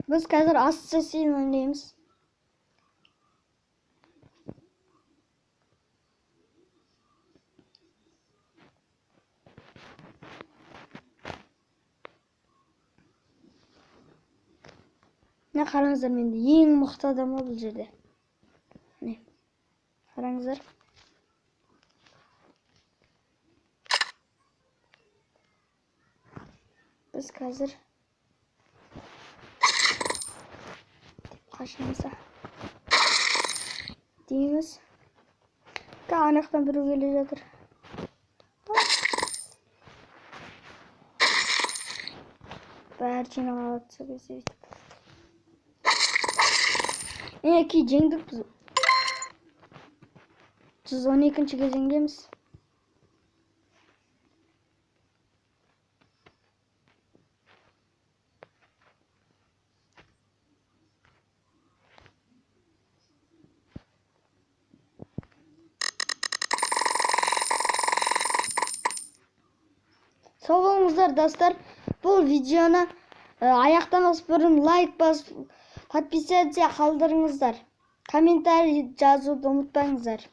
Biz қазір Assassin ойнаймыз. Ne қараңыздар, менде ең мықты адам бұл жерде. Не? Қараңыздар. Biz қазір қашамызда дейміз. Анақтан біреу келе жатыр. Бәрі жиналады сөйтіп. Ки жеңдік біз. 112-ші кезеңдеміз. Sağ olыңыздар достар. Бұл видеоны аяқтамас бұрын лайк басып, подписаться қалдырыңыздар. Комментарий жазуды ұмытпаңыздар.